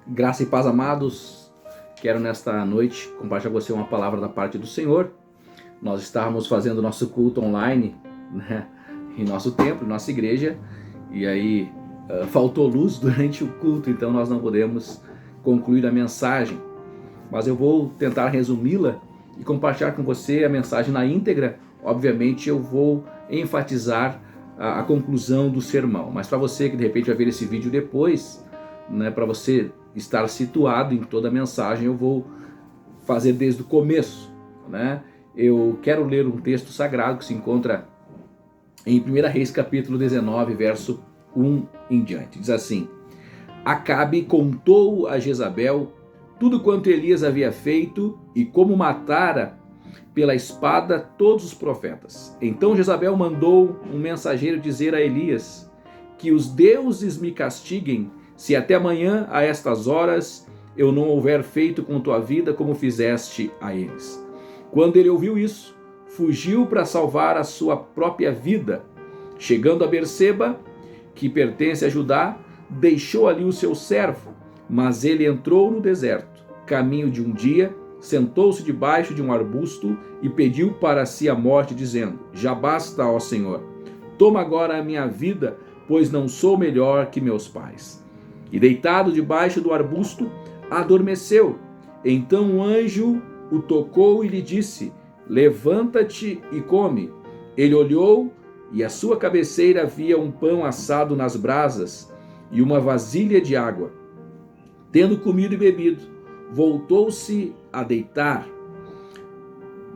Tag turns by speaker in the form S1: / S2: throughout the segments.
S1: Graça e paz, amados. Quero nesta noite compartilhar com você uma palavra da parte do Senhor. Nós estávamos fazendo nosso culto online, né, em nosso templo, em nossa igreja, e aí faltou luz durante o culto, então nós não podemos concluir a mensagem. Mas eu vou tentar resumi-la e compartilhar com você a mensagem na íntegra. Obviamente eu vou enfatizar a conclusão do sermão, mas para você que de repente vai ver esse vídeo depois, né, para você estar situado em toda a mensagem, eu vou fazer desde o começo, né? Eu quero ler um texto sagrado que se encontra em 1 Reis capítulo 19, verso 1 em diante. Diz assim: Acabe contou a Jezabel tudo quanto Elias havia feito e como matara pela espada todos os profetas. Então Jezabel mandou um mensageiro dizer a Elias: que os deuses me castiguem, se até amanhã a estas horas eu não houver feito com tua vida como fizeste a eles. Quando ele ouviu isso, fugiu para salvar a sua própria vida. Chegando a Berseba, que pertence a Judá, deixou ali o seu servo, mas ele entrou no deserto. Caminho de um dia, sentou-se debaixo de um arbusto e pediu para si a morte, dizendo: Já basta, ó Senhor, toma agora a minha vida, pois não sou melhor que meus pais. E deitado debaixo do arbusto, adormeceu. Então um anjo o tocou e lhe disse: Levanta-te e come. Ele olhou e à sua cabeceira havia um pão assado nas brasas e uma vasilha de água. Tendo comido e bebido, voltou-se a deitar.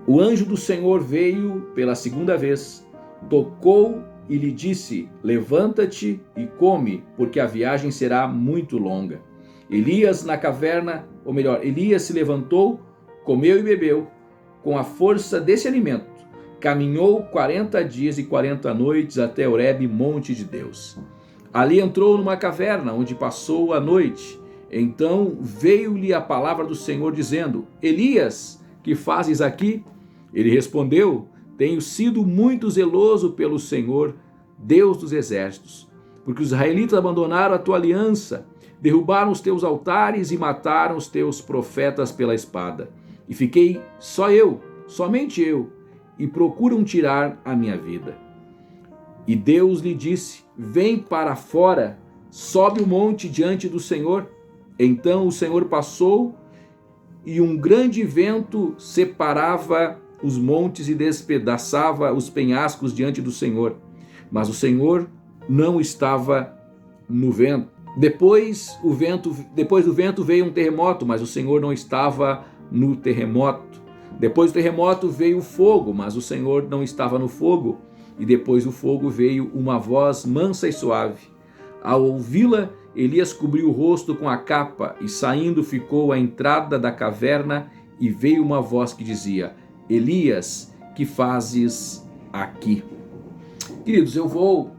S1: O anjo do Senhor veio pela segunda vez, tocou e lhe disse: Levanta-te e come, porque a viagem será muito longa. Elias na caverna, ou melhor, Elias se levantou, comeu e bebeu, com a força desse alimento, caminhou 40 dias e 40 noites até Horebe, monte de Deus. Ali entrou numa caverna, onde passou a noite. Então veio-lhe a palavra do Senhor, dizendo: Elias, que fazes aqui? Ele respondeu: Tenho sido muito zeloso pelo Senhor, Deus dos exércitos, porque os israelitas abandonaram a tua aliança, derrubaram os teus altares e mataram os teus profetas pela espada. E fiquei só eu, somente eu, e procuram tirar a minha vida. E Deus lhe disse: Vem para fora, sobe o monte diante do Senhor. Então o Senhor passou, e um grande vento separava os montes e despedaçava os penhascos diante do Senhor. Mas o Senhor não estava no vento. Depois do vento veio um terremoto, mas o Senhor não estava no terremoto. Depois do terremoto veio o fogo, mas o Senhor não estava no fogo. E depois do fogo veio uma voz mansa e suave. Ao ouvi-la, Elias cobriu o rosto com a capa e saindo ficou à entrada da caverna, e veio uma voz que dizia: Elias, que fazes aqui? Queridos, eu vou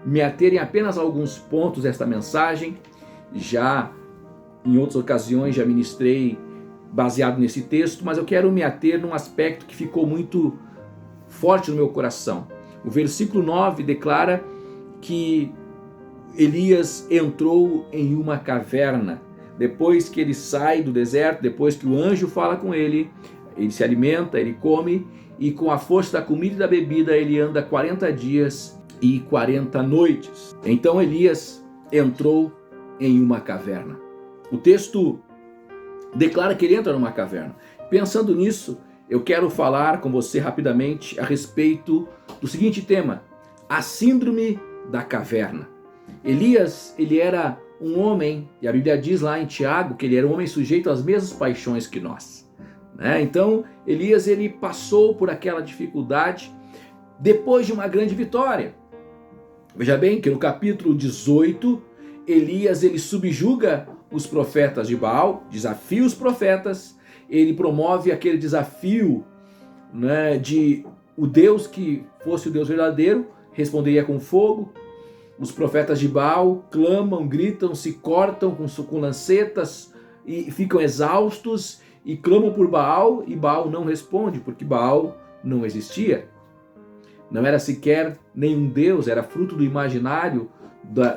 S1: me ater em apenas alguns pontos desta mensagem. Já em outras ocasiões já ministrei baseado nesse texto, mas eu quero me ater num aspecto que ficou muito forte no meu coração. O versículo 9 declara que Elias entrou em uma caverna. Depois que ele sai do deserto, depois que o anjo fala com ele, ele se alimenta, ele come, e com a força da comida e da bebida ele anda 40 dias e 40 noites. Então Elias entrou em uma caverna. O texto declara que ele entra numa caverna. Pensando nisso, eu quero falar com você rapidamente a respeito do seguinte tema: a síndrome da caverna. Elias, ele era um homem, e a Bíblia diz lá em Tiago que ele era um homem sujeito às mesmas paixões que nós, né? Então Elias, ele passou por aquela dificuldade depois de uma grande vitória. Veja bem que no capítulo 18, Elias, ele subjuga os profetas de Baal, desafia os profetas, ele promove aquele desafio, né, de o Deus que fosse o Deus verdadeiro responderia com fogo. Os profetas de Baal clamam, gritam, se cortam com lancetas e ficam exaustos e clamam por Baal, e Baal não responde, porque Baal não existia. Não era sequer nenhum Deus, era fruto do imaginário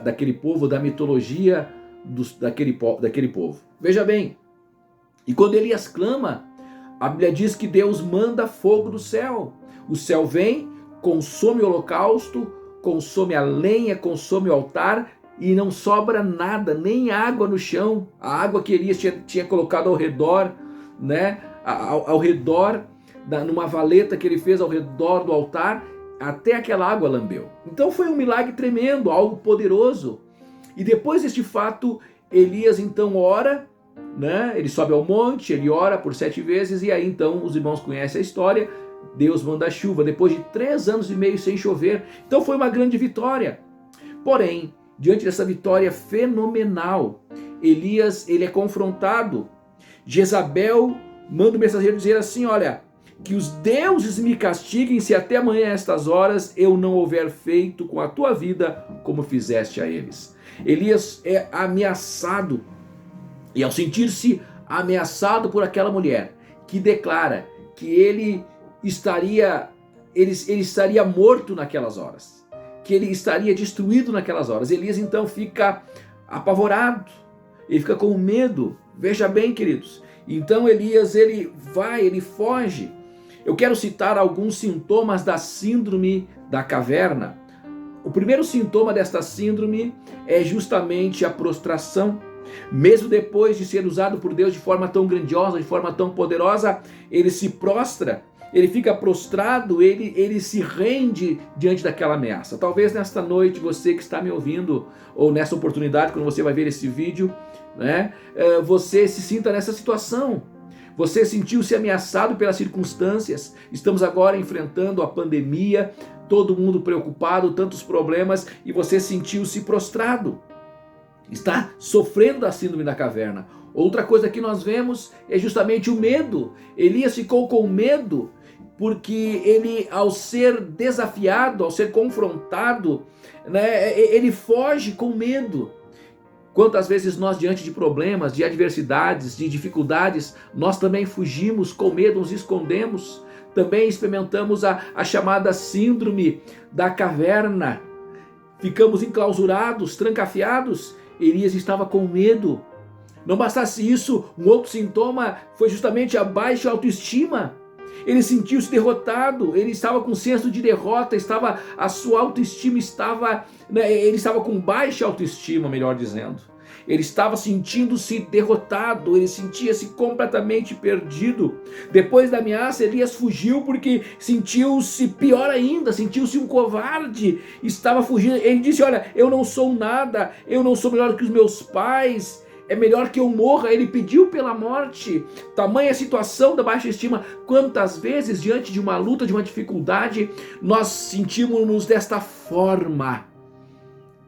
S1: daquele povo, da mitologia daquele povo. Veja bem, e quando Elias clama, a Bíblia diz que Deus manda fogo do céu. O céu vem, consome o holocausto, consome a lenha, consome o altar e não sobra nada, nem água no chão. A água que Elias tinha colocado ao redor, né? Ao redor, numa valeta que ele fez ao redor do altar, até aquela água lambeu. Então foi um milagre tremendo, algo poderoso. E depois deste fato, Elias então ora, né? Ele sobe ao monte, ele ora por 7 vezes e aí então os irmãos conhecem a história. Deus manda a chuva depois de 3 anos e meio sem chover. Então foi uma grande vitória. Porém, diante dessa vitória fenomenal, Elias ele é confrontado. Jezabel manda o mensageiro dizer assim: olha, que os deuses me castiguem se até amanhã a estas horas eu não houver feito com a tua vida como fizeste a eles. Elias é ameaçado, e ao sentir-se ameaçado por aquela mulher que declara que ele estaria morto naquelas horas, que ele estaria destruído naquelas horas, Elias então fica apavorado, ele fica com medo. Veja bem, queridos, então Elias ele foge. Eu quero citar alguns sintomas da síndrome da caverna. O primeiro sintoma desta síndrome é justamente a prostração. Mesmo depois de ser usado por Deus de forma tão grandiosa, de forma tão poderosa, ele se prostra, ele fica prostrado, ele se rende diante daquela ameaça. Talvez nesta noite, você que está me ouvindo, ou nessa oportunidade, quando você vai ver esse vídeo, né, você se sinta nessa situação. Você sentiu-se ameaçado pelas circunstâncias. Estamos agora enfrentando a pandemia, todo mundo preocupado, tantos problemas, e você sentiu-se prostrado. Está sofrendo da síndrome da caverna. Outra coisa que nós vemos é justamente o medo. Elias ficou com medo, porque ele, ao ser desafiado, ao ser confrontado, né, ele foge com medo. Quantas vezes nós, diante de problemas, de adversidades, de dificuldades, nós também fugimos com medo, nos escondemos. Também experimentamos a chamada síndrome da caverna. Ficamos enclausurados, trancafiados. Elias estava com medo. Não bastasse isso, um outro sintoma foi justamente a baixa autoestima. Ele sentiu-se derrotado, ele estava com senso de derrota, a sua autoestima estava, né, ele estava com baixa autoestima, melhor dizendo. Ele estava sentindo-se derrotado, ele sentia-se completamente perdido. Depois da ameaça, Elias fugiu porque sentiu-se pior ainda, sentiu-se um covarde, estava fugindo. Ele disse: olha, eu não sou nada, eu não sou melhor que os meus pais, é melhor que eu morra. Ele pediu pela morte. Tamanha a situação da baixa estima. Quantas vezes, diante de uma luta, de uma dificuldade, nós sentimos-nos desta forma,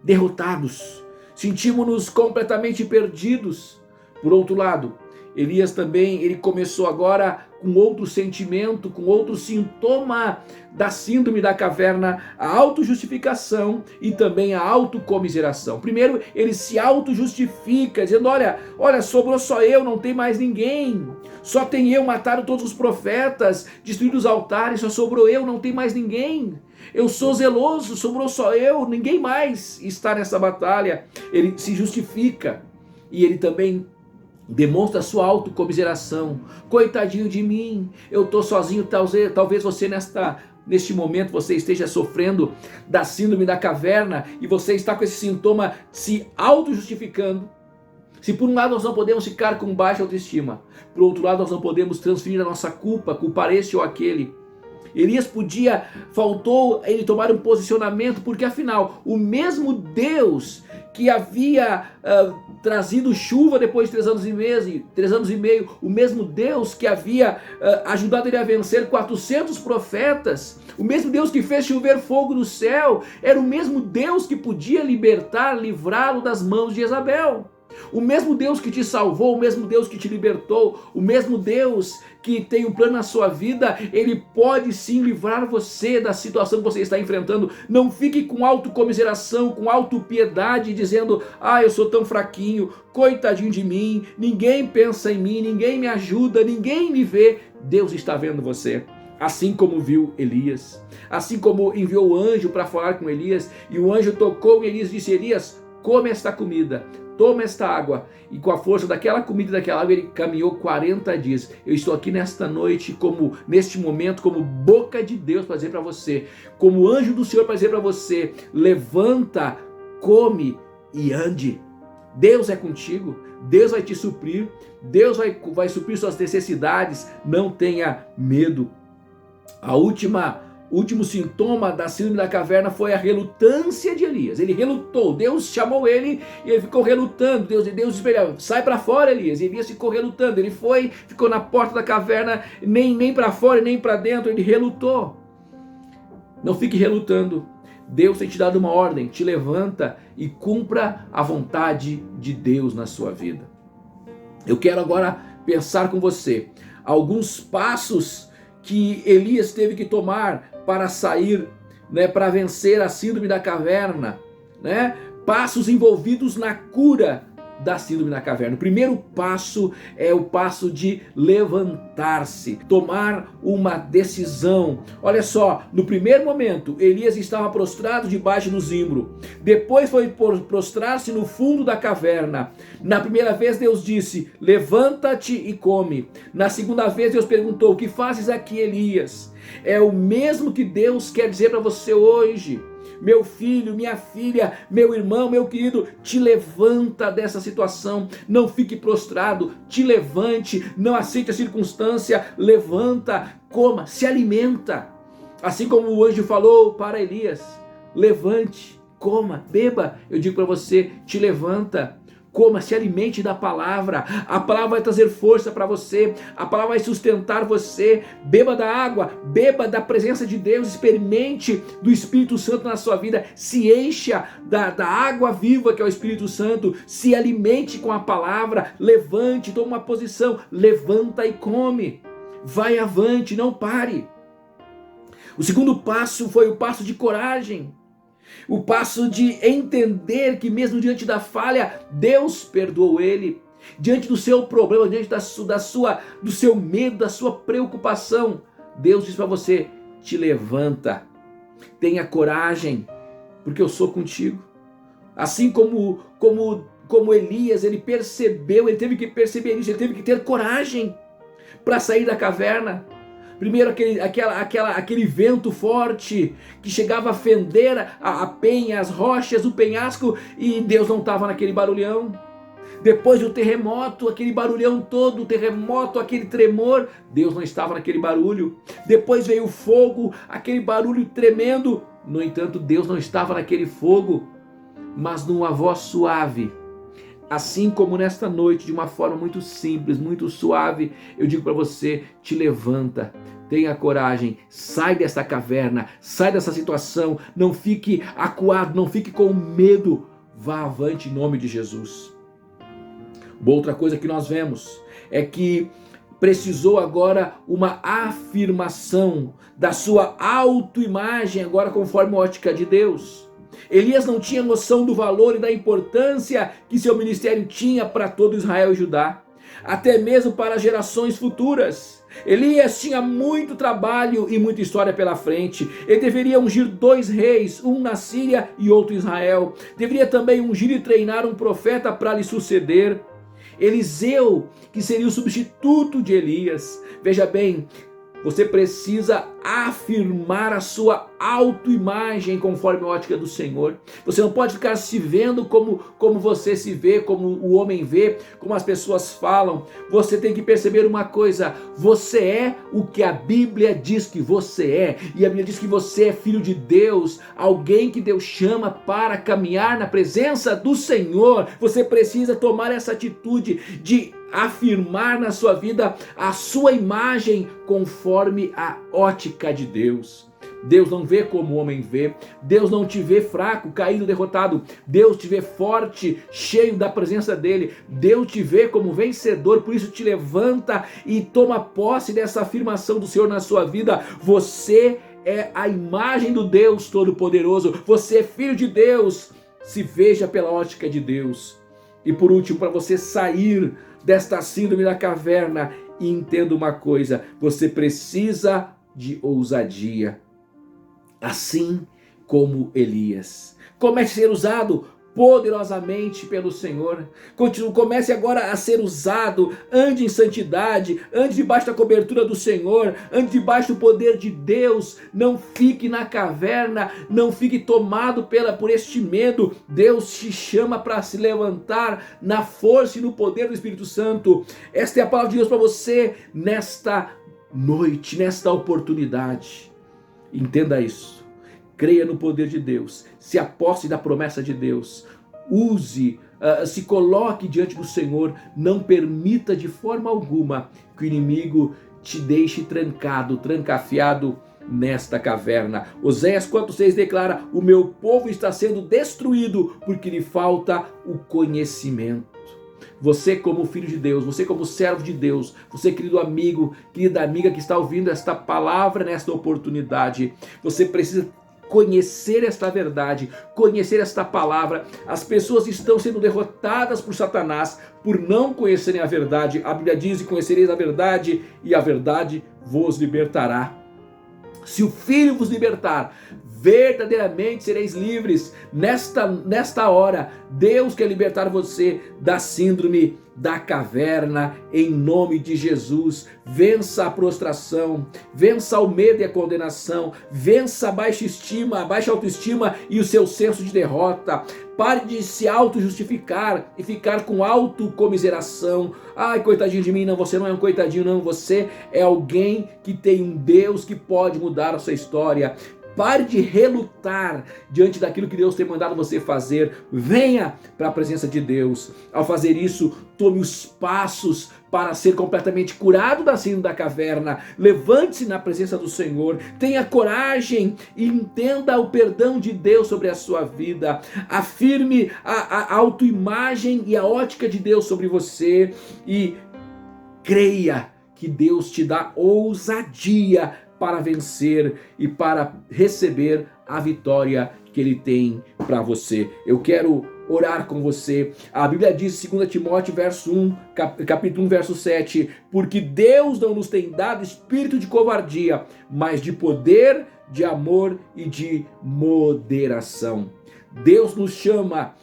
S1: derrotados, sentimos-nos completamente perdidos. Por outro lado, Elias também, ele começou agora com outro sentimento, com outro sintoma da síndrome da caverna, a autojustificação e também a autocomiseração. Primeiro, ele se autojustifica, dizendo: olha, sobrou só eu, não tem mais ninguém. Só tem eu, mataram todos os profetas, destruíram os altares, só sobrou eu, não tem mais ninguém. Eu sou zeloso, sobrou só eu, ninguém mais está nessa batalha. Ele se justifica e ele também demonstra sua autocomiseração. Coitadinho de mim, eu estou sozinho. Talvez você neste momento você esteja sofrendo da síndrome da caverna e você está com esse sintoma se auto-justificando. Se por um lado nós não podemos ficar com baixa autoestima, por outro lado nós não podemos transferir a nossa culpa, culpar esse ou aquele. Elias faltou ele tomar um posicionamento, porque afinal, o mesmo Deus que havia trazido chuva depois de 3 anos e meio, o mesmo Deus que havia ajudado ele a vencer 400 profetas, o mesmo Deus que fez chover fogo do céu, era o mesmo Deus que podia livrá-lo das mãos de Jezabel. O mesmo Deus que te salvou, o mesmo Deus que te libertou, o mesmo Deus que tem um plano na sua vida, ele pode sim livrar você da situação que você está enfrentando. Não fique com autocomiseração, com autopiedade, dizendo: eu sou tão fraquinho, coitadinho de mim, ninguém pensa em mim, ninguém me ajuda, ninguém me vê. Deus está vendo você. Assim como viu Elias, assim como enviou o anjo para falar com Elias, e o anjo tocou em Elias e disse: Elias, come esta comida. toma esta água. E com a força daquela comida e daquela água, ele caminhou 40 dias. Eu estou aqui nesta noite, neste momento, como boca de Deus para dizer para você, como anjo do Senhor para dizer para você, levanta, come e ande. Deus é contigo, Deus vai te suprir, Deus vai suprir suas necessidades, não tenha medo. O último sintoma da síndrome da caverna foi a relutância de Elias. Ele relutou, Deus chamou ele e ele ficou relutando. Deus esperava, sai para fora, Elias. E Elias ficou relutando, ele ficou na porta da caverna, nem para fora nem para dentro, ele relutou. Não fique relutando. Deus tem te dado uma ordem, te levanta e cumpra a vontade de Deus na sua vida. Eu quero agora pensar com você alguns passos que Elias teve que tomar para sair, para vencer a síndrome da caverna, passos envolvidos na cura da síndrome da caverna. O primeiro passo é o passo de levantar-se, tomar uma decisão. Olha só, no primeiro momento, Elias estava prostrado debaixo do zimbro. Depois foi prostrar-se no fundo da caverna. Na primeira vez Deus disse, levanta-te e come. Na segunda vez Deus perguntou, o que fazes aqui, Elias? É o mesmo que Deus quer dizer para você hoje. Meu filho, minha filha, meu irmão, meu querido, te levanta dessa situação, não fique prostrado, te levante, não aceite a circunstância, levanta, coma, se alimenta. Assim como o anjo falou para Elias, levante, coma, beba, eu digo para você, te levanta. Coma, se alimente da palavra, a palavra vai trazer força para você, a palavra vai sustentar você, beba da água, beba da presença de Deus, experimente do Espírito Santo na sua vida, se encha da água viva que é o Espírito Santo, se alimente com a palavra, levante, toma uma posição, levanta e come, vai avante, não pare. O segundo passo foi o passo de coragem. O passo de entender que mesmo diante da falha, Deus perdoou ele. Diante do seu problema, diante do seu medo, da sua preocupação, Deus diz para você, te levanta, tenha coragem, porque eu sou contigo. Assim como Elias, ele teve que perceber isso, ele teve que ter coragem para sair da caverna. Primeiro aquele vento forte que chegava a fender a penha, as rochas, o penhasco, e Deus não estava naquele barulhão. Depois o terremoto, aquele barulhão todo, o terremoto, aquele tremor, Deus não estava naquele barulho. Depois veio o fogo, aquele barulho tremendo, no entanto Deus não estava naquele fogo, mas numa voz suave. Assim como nesta noite, de uma forma muito simples, muito suave, eu digo para você, te levanta, tenha coragem, sai dessa caverna, sai dessa situação, não fique acuado, não fique com medo, vá avante em nome de Jesus. Uma outra coisa que nós vemos é que precisou agora uma afirmação da sua autoimagem, agora conforme a ótica de Deus. Elias não tinha noção do valor e da importância que seu ministério tinha para todo Israel e Judá, até mesmo para gerações futuras. Elias tinha muito trabalho e muita história pela frente. Ele deveria ungir 2 reis, um na Síria e outro em Israel. Deveria também ungir e treinar um profeta para lhe suceder. Eliseu, que seria o substituto de Elias. Veja bem, você precisa afirmar a sua autoimagem conforme a ótica do Senhor. Você não pode ficar se vendo como você se vê, como o homem vê, como as pessoas falam. Você tem que perceber uma coisa, você é o que a Bíblia diz que você é. E a Bíblia diz que você é filho de Deus, alguém que Deus chama para caminhar na presença do Senhor. Você precisa tomar essa atitude de afirmar na sua vida a sua imagem conforme a ótica de Deus. Deus não vê como o homem vê. Deus não te vê fraco, caído, derrotado. Deus te vê forte, cheio da presença dele. Deus te vê como vencedor, por isso te levanta e toma posse dessa afirmação do Senhor na sua vida. Você é a imagem do Deus Todo-Poderoso. Você é filho de Deus. Se veja pela ótica de Deus. E por último, para você sair desta síndrome da caverna, e entenda uma coisa, você precisa de ousadia, assim como Elias. Comece a ser usado poderosamente pelo Senhor. Comece agora a ser usado. Ande em santidade, ande debaixo da cobertura do Senhor, ande debaixo do poder de Deus. Não fique na caverna, não fique tomado por este medo. Deus te chama para se levantar na força e no poder do Espírito Santo. Esta é a palavra de Deus para você nesta noite, nesta oportunidade. Entenda isso. Creia no poder de Deus, se aposte da promessa de Deus, se coloque diante do Senhor, não permita de forma alguma que o inimigo te deixe trancafiado nesta caverna. Oséias 4:6 declara: o meu povo está sendo destruído porque lhe falta o conhecimento. Você como filho de Deus, você como servo de Deus, você querido amigo, querida amiga que está ouvindo esta palavra nesta oportunidade, você precisa conhecer esta verdade, conhecer esta palavra. As pessoas estão sendo derrotadas por Satanás por não conhecerem a verdade. A Bíblia diz: e conhecereis a verdade, e a verdade vos libertará. Se o Filho vos libertar, verdadeiramente sereis livres. Nesta hora, Deus quer libertar você da síndrome da caverna, em nome de Jesus. Vença a prostração, vença o medo e a condenação, vença a baixa autoestima e o seu senso de derrota. Pare de se auto-justificar e ficar com autocomiseração. Ai, coitadinho de mim. Não, você não é um coitadinho, não. Você é alguém que tem um Deus que pode mudar a sua história. Pare de relutar diante daquilo que Deus tem mandado você fazer. Venha para a presença de Deus. Ao fazer isso, tome os passos para ser completamente curado da síndrome da caverna. Levante-se na presença do Senhor. Tenha coragem e entenda o perdão de Deus sobre a sua vida. Afirme a autoimagem e a ótica de Deus sobre você. E creia que Deus te dá ousadia para vencer e para receber a vitória que Ele tem para você. Eu quero orar com você. A Bíblia diz, 2 Timóteo capítulo 1, verso 7, porque Deus não nos tem dado espírito de covardia, mas de poder, de amor e de moderação. Deus nos chama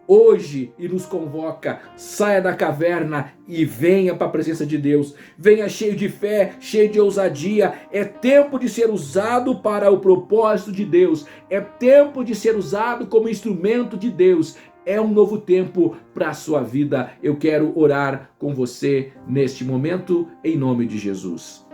S1: hoje e nos convoca: saia da caverna e venha para a presença de Deus. Venha cheio de fé, cheio de ousadia. É tempo de ser usado para o propósito de Deus. É tempo de ser usado como instrumento de Deus. É um novo tempo para a sua vida. Eu quero orar com você neste momento, em nome de Jesus.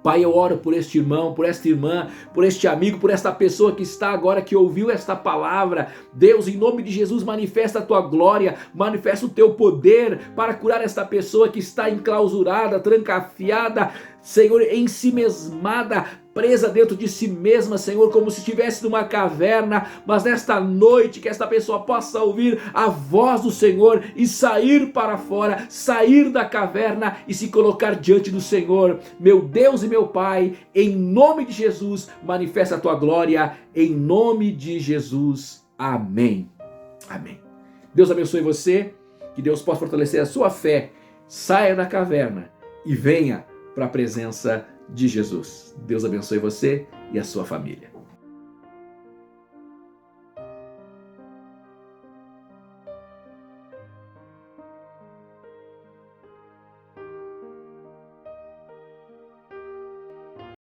S1: Pai, eu oro por este irmão, por esta irmã, por este amigo, por esta pessoa que está agora, que ouviu esta palavra. Deus, em nome de Jesus, manifesta a tua glória, manifesta o teu poder para curar esta pessoa que está enclausurada, trancafiada, Senhor, ensimesmada, presa dentro de si mesma, Senhor, como se estivesse numa caverna. Mas nesta noite, que esta pessoa possa ouvir a voz do Senhor e sair para fora, sair da caverna e se colocar diante do Senhor. Meu Deus e meu Pai, em nome de Jesus, manifesta a tua glória, em nome de Jesus. Amém. Amém. Deus abençoe você, que Deus possa fortalecer a sua fé. Saia da caverna e venha para a presença de Jesus. Deus abençoe você e a sua família.